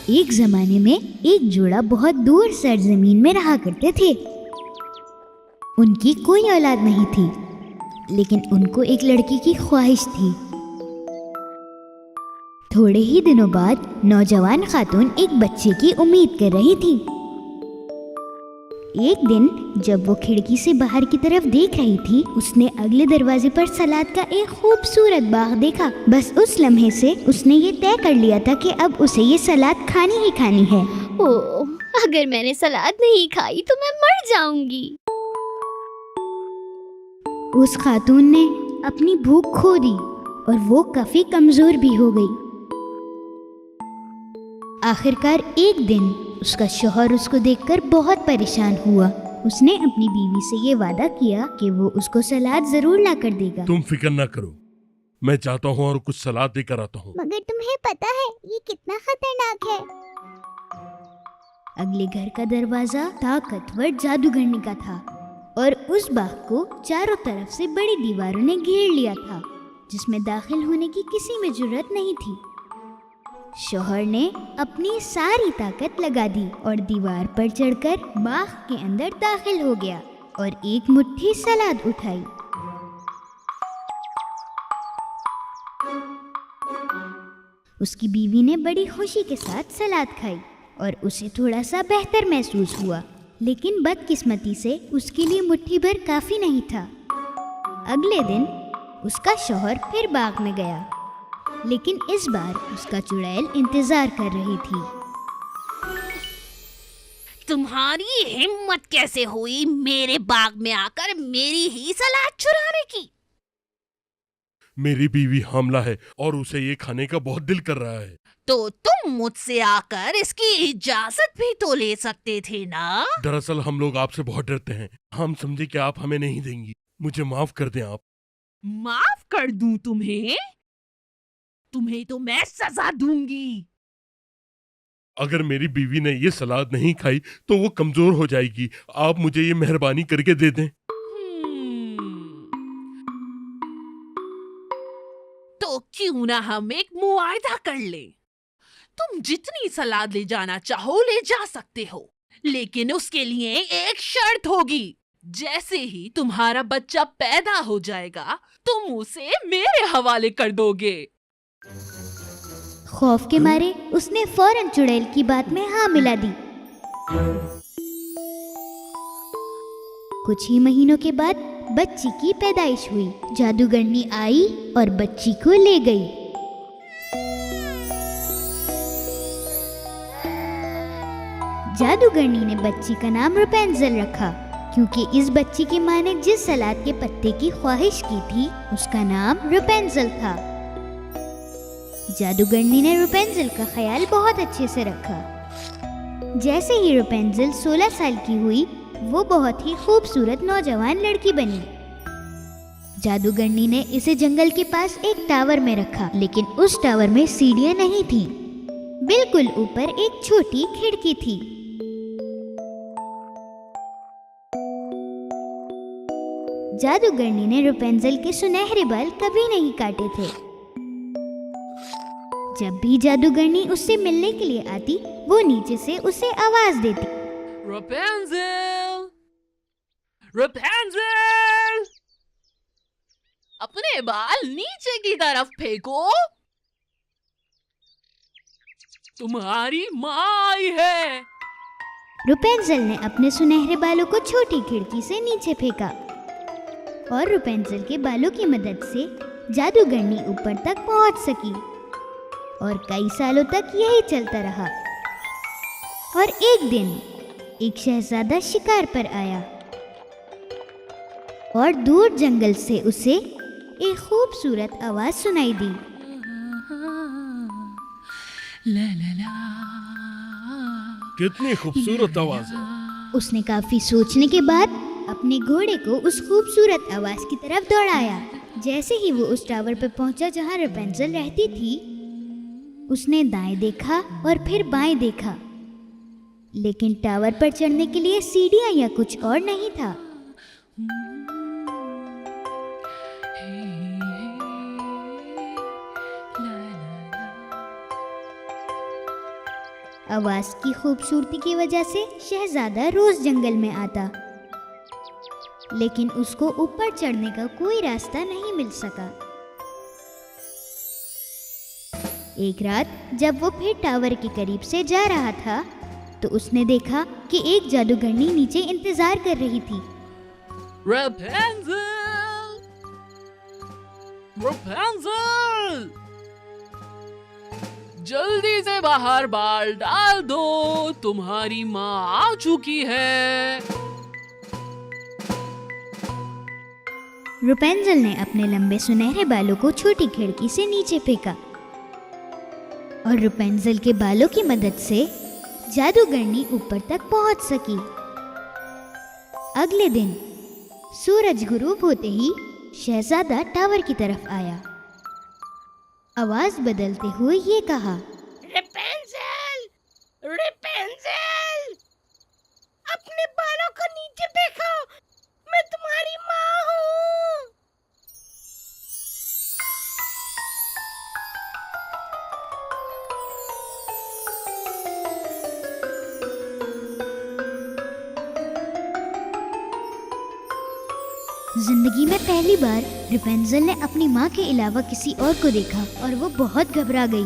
एक जमाने में एक जोड़ा बहुत दूर सरजमीन में रहा करते थे। उनकी कोई औलाद नहीं थी, लेकिन उनको एक लड़की की ख्वाहिश थी। थोड़े ही दिनों बाद नौजवान खातून एक बच्चे की उम्मीद कर रही थी। एक दिन जब वो खिड़की से बाहर की तरफ देख रही थी, उसने अगले दरवाजे पर सलाद का एक खूबसूरत बाग देखा। बस उस लम्हे से उसने ये तय कर लिया था कि अब उसे ये सलाद खानी ही खानी है। ओह, अगर मैंने सलाद नहीं खाई तो मैं मर जाऊंगी। उस खातून ने अपनी भूख खो दी और वो काफी कमजोर भी हो गई। आखिरकार एक दिन उसका शौहर उसको देखकर बहुत परेशान हुआ। उसने अपनी बीवी से ये वादा किया कि वो उसको सलाद जरूर ला कर देगा। तुम फिक्र ना करो, मैं जाता हूँ और कुछ सलाद लेकर आता हूँ। मगर तुम्हें पता है ये कितना खतरनाक है। अगले घर का दरवाजा ताकतवर जादूगरनी का था और उस बाग को चारों तरफ से बड़ी दीवारों ने घेर लिया था, जिसमें दाखिल होने की किसी में जुर्रत नहीं थी। शौहर ने अपनी सारी ताकत लगा दी और दीवार पर चढ़कर बाग के अंदर दाखिल हो गया और एक मुट्ठी सलाद उठाई। उसकी बीवी ने बड़ी खुशी के साथ सलाद खाई और उसे थोड़ा सा बेहतर महसूस हुआ, लेकिन बदकिस्मती से उसके लिए मुट्ठी भर काफी नहीं था। अगले दिन उसका शौहर फिर बाग में गया, लेकिन इस बार उसका चुड़ैल इंतजार कर रही थी। तुम्हारी हिम्मत कैसे हुई मेरे बाग में आकर मेरी ही सलाद चुराने की? मेरी बीवी हामला है और उसे ये खाने का बहुत दिल कर रहा है। तो तुम मुझसे आकर इसकी इजाजत भी तो ले सकते थे ना? दरअसल हम लोग आपसे बहुत डरते हैं। हम समझे कि आप हमें नहीं देंगी। मुझे माफ कर दें आप। माफ कर दूं तुम्हें? तुम्हें तो मैं सजा दूंगी। अगर मेरी बीवी ने ये सलाद नहीं खाई तो वो कमजोर हो जाएगी। आप मुझे ये मेहरबानी करके दे दें। तो क्यों ना हम एक मुआयदा कर लें? तुम जितनी सलाद ले जाना चाहो ले जा सकते हो, लेकिन उसके लिए एक शर्त होगी। जैसे ही तुम्हारा बच्चा पैदा हो जाएगा तुम उसे मेरे हवाले कर दोगे। खौफ के मारे उसने फौरन चुड़ैल की बात में हाँ मिला दी। कुछ ही महीनों के बाद बच्ची की पैदाइश हुई। जादूगरनी आई और बच्ची को ले गई। जादूगरनी ने बच्ची का नाम रपुंज़ेल रखा, क्योंकि इस बच्ची की माँ ने जिस सलाद के पत्ते की ख्वाहिश की थी उसका नाम रपुंज़ेल था। जादूगरनी ने रपुंज़ेल का ख्याल बहुत अच्छे से रखा। जैसे ही रपुंज़ेल 16 साल की हुई, वो बहुत ही खूबसूरत नौजवान लड़की बनी। जादूगरनी ने इसे जंगल के पास एक टावर में रखा, लेकिन उस टावर में सीढ़ियां नहीं थी। बिल्कुल ऊपर एक छोटी खिड़की थी। जादूगरनी ने रपुंज़ेल के सुनहरे बाल कभी नहीं काटे थे। जब भी जादूगरनी उससे मिलने के लिए आती, वो नीचे से उसे आवाज देती, रपुंज़ेल, रपुंज़ेल, अपने बाल नीचे की तरफ फेंको। तुम्हारी माँ आई है। रपुंज़ेल ने अपने सुनहरे बालों को छोटी खिड़की से नीचे फेंका और रपुंज़ेल के बालों की मदद से जादूगरनी ऊपर तक पहुंच सकी और कई सालों तक यही चलता रहा। और एक दिन एक शहजादा शिकार पर आया और दूर जंगल से उसे एक खूबसूरत आवाज सुनाई दी। ला ला ला। कितनी खूबसूरत आवाज है। उसने काफी सोचने के बाद अपने घोड़े को उस खूबसूरत आवाज की तरफ दौड़ाया। जैसे ही वो उस टावर पर पहुंचा जहां रपुंज़ेल रहती थी, उसने दाएं देखा और फिर बाएं देखा, लेकिन टावर पर चढ़ने के लिए सीढ़ियां या कुछ और नहीं था। आवाज की खूबसूरती की वजह से शहजादा रोज जंगल में आता, लेकिन उसको ऊपर चढ़ने का कोई रास्ता नहीं मिल सका। एक रात जब वो फिर टावर के करीब से जा रहा था तो उसने देखा कि एक जादूगरनी नीचे इंतजार कर रही थी। Rapunzel! Rapunzel! जल्दी से बाहर बाल डाल दो, तुम्हारी माँ आ चुकी है। रुपेंजल ने अपने लंबे सुनहरे बालों को छोटी खिड़की से नीचे फेंका और रुपेंजल के बालों की मदद से जादूगरनी ऊपर तक पहुंच सकी। अगले दिन सूरज गुरूब होते ही शहजादा टावर की तरफ आया। आवाज बदलते हुए ये कहा, रेपेंजल, रेपेंजल, अपने बालों को नीचे देखो, मैं तुम्हारी माँ हूँ। जिंदगी में पहली बार रेपेंजल ने अपनी माँ के अलावा किसी और को देखा और वो बहुत घबरा गई।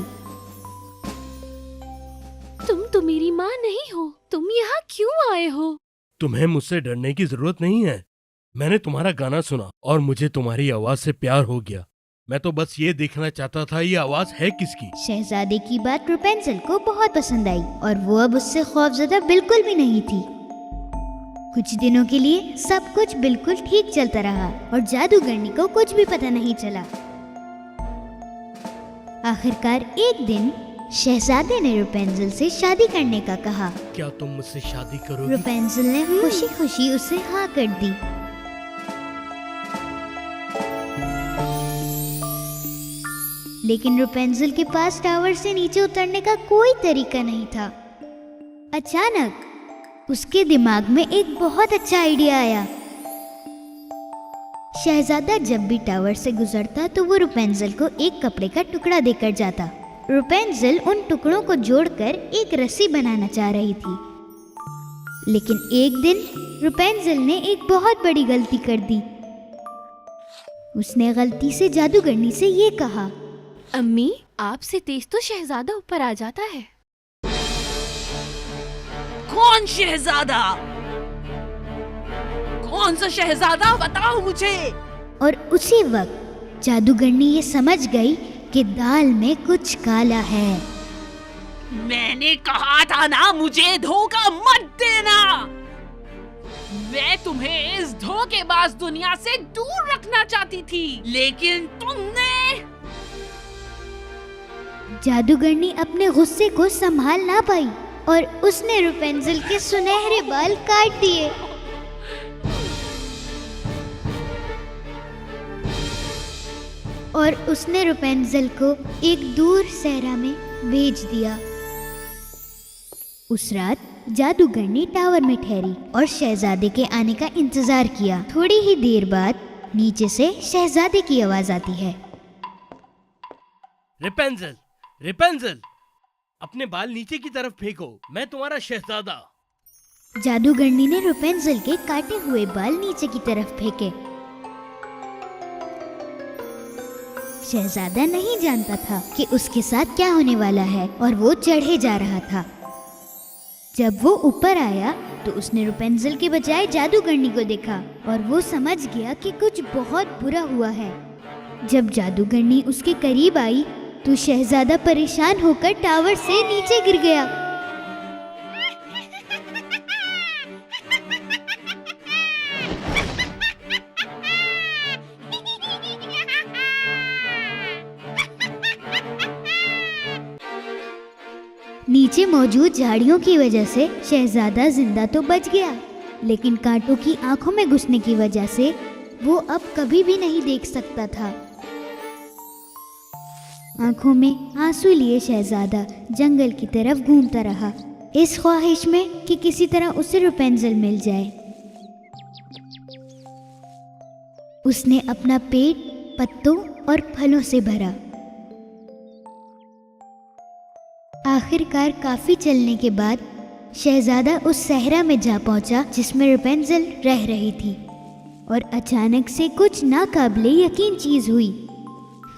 तुम तो मेरी माँ नहीं हो, तुम यहाँ क्यों आए हो? तुम्हें मुझसे डरने की जरूरत नहीं है। मैंने तुम्हारा गाना सुना और मुझे तुम्हारी आवाज से प्यार हो गया। मैं तो बस ये देखना चाहता था ये आवाज है किसकी। शहजादे की बात रेपेंजल को बहुत पसंद आई और वो अब उससे खौफजदा बिल्कुल भी नहीं थी। कुछ दिनों के लिए सब कुछ बिल्कुल ठीक चलता रहा और जादूगरनी को कुछ भी पता नहीं चला। आखिरकार एक दिन शहजादे ने रेपेंजल से शादी करने का कहा। क्या तुम मुझसे शादी करोगी? रेपेंजल ने खुशी खुशी उसे हाँ कर दी। लेकिन रेपेंजल के पास टावर से नीचे उतरने का कोई तरीका नहीं था। अचानक उसके दिमाग में एक बहुत अच्छा आइडिया आया। शहजादा जब भी टावर से गुजरता तो वो रेपेंजल को एक कपड़े का टुकड़ा देकर जाता। रेपेंजल उन टुकड़ों को जोड़कर एक रस्सी बनाना चाह रही थी, लेकिन एक दिन रेपेंजल ने एक बहुत बड़ी गलती कर दी। उसने गलती से जादूगरनी से ये कहा, अम्मी, आपसे तेज तो शहजादा ऊपर आ जाता है। कौन शहजादा? कौन सा शहजादा, बताओ मुझे। और उसी वक्त जादूगरनी ये समझ गई कि दाल में कुछ काला है। मैंने कहा था ना, मुझे धोखा मत देना। मैं तुम्हें इस धोखेबाज दुनिया से दूर रखना चाहती थी, लेकिन तुमने। जादूगरनी अपने गुस्से को संभाल ना पाई और उसने रेपेंजल के सुनहरे बाल काट दिए। और उसने रेपेंजल को एक दूर सहरा में भेज दिया। उस रात जादूगरनी टावर में ठहरी और शहजादे के आने का इंतजार किया। थोड़ी ही देर बाद नीचे से शहजादे की आवाज आती है, रेपेंजल, रेपेंजल, अपने बाल नीचे की तरफ फेंको, मैं तुम्हारा शहजादा। जादूगरनी ने रेपेंजल के काटे हुए बाल नीचे की तरफ फेंके। शहजादा नहीं जानता था कि उसके साथ क्या होने वाला है और वो चढ़े जा रहा था। जब वो ऊपर आया तो उसने रेपेंजल के बजाय जादूगरनी को देखा और वो समझ गया कि कुछ बहुत बुरा हुआ है। जब जादूगरनी उसके करीब आई तो शहजादा परेशान होकर टावर से नीचे गिर गया। नीचे मौजूद झाड़ियों की वजह से शहजादा जिंदा तो बच गया, लेकिन कांटों की आंखों में घुसने की वजह से वो अब कभी भी नहीं देख सकता था। आंखों में आंसू लिए शहजादा जंगल की तरफ घूमता रहा, इस ख्वाहिश में कि किसी तरह उसे रेपेंजल मिल जाए। उसने अपना पेट पत्तों और फलों से भरा। आखिरकार काफी चलने के बाद शहजादा उस सहरा में जा पहुंचा जिसमें रेपेंजेल रह रही थी, और अचानक से कुछ नाकाबिले यकीन चीज हुई।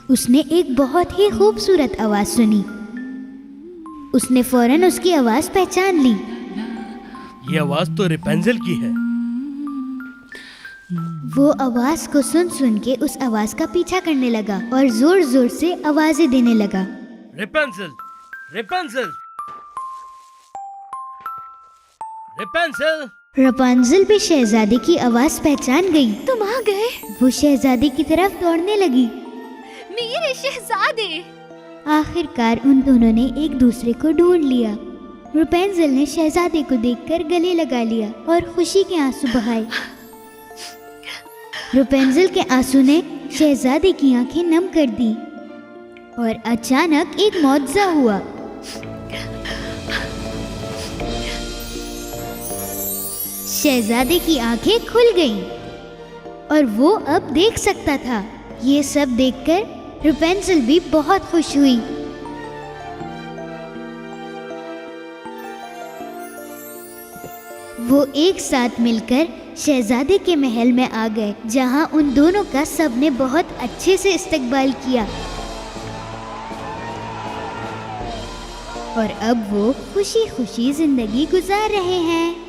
उसने एक बहुत ही खूबसूरत आवाज सुनी। उसने फौरन उसकी आवाज पहचान ली। ये आवाज तो रेपेंजेल की है। वो आवाज को सुन सुन के उस आवाज का पीछा करने लगा और जोर जोर से आवाजें देने लगा। रेपेंजेल, रेपेंजेल, रेपेंजेल। रेपेंजेल भी शहजादे की आवाज पहचान गई। तुम आ गए, वो शहजादे की तरफ दौड़ने लगी। मेरे शहजादे। आखिरकार उन दोनों ने एक दूसरे को ढूंढ लिया। रेपेंजेल ने शहजादे को देखकर गले लगा लिया और खुशी के आंसू बहाए। रेपेंजेल के आंसू ने शहजादे की आंखें नम कर दी और अचानक एक मौजज़ा हुआ। शहजादे की आंखें खुल गईं और वो अब देख सकता था। ये सब देखकर रेपेंजेल भी बहुत खुश हुई। वो एक साथ मिलकर शहजादे के महल में आ गए, जहां उन दोनों का सबने बहुत अच्छे से इस्तकबाल किया और अब वो खुशी खुशी जिंदगी गुजार रहे हैं।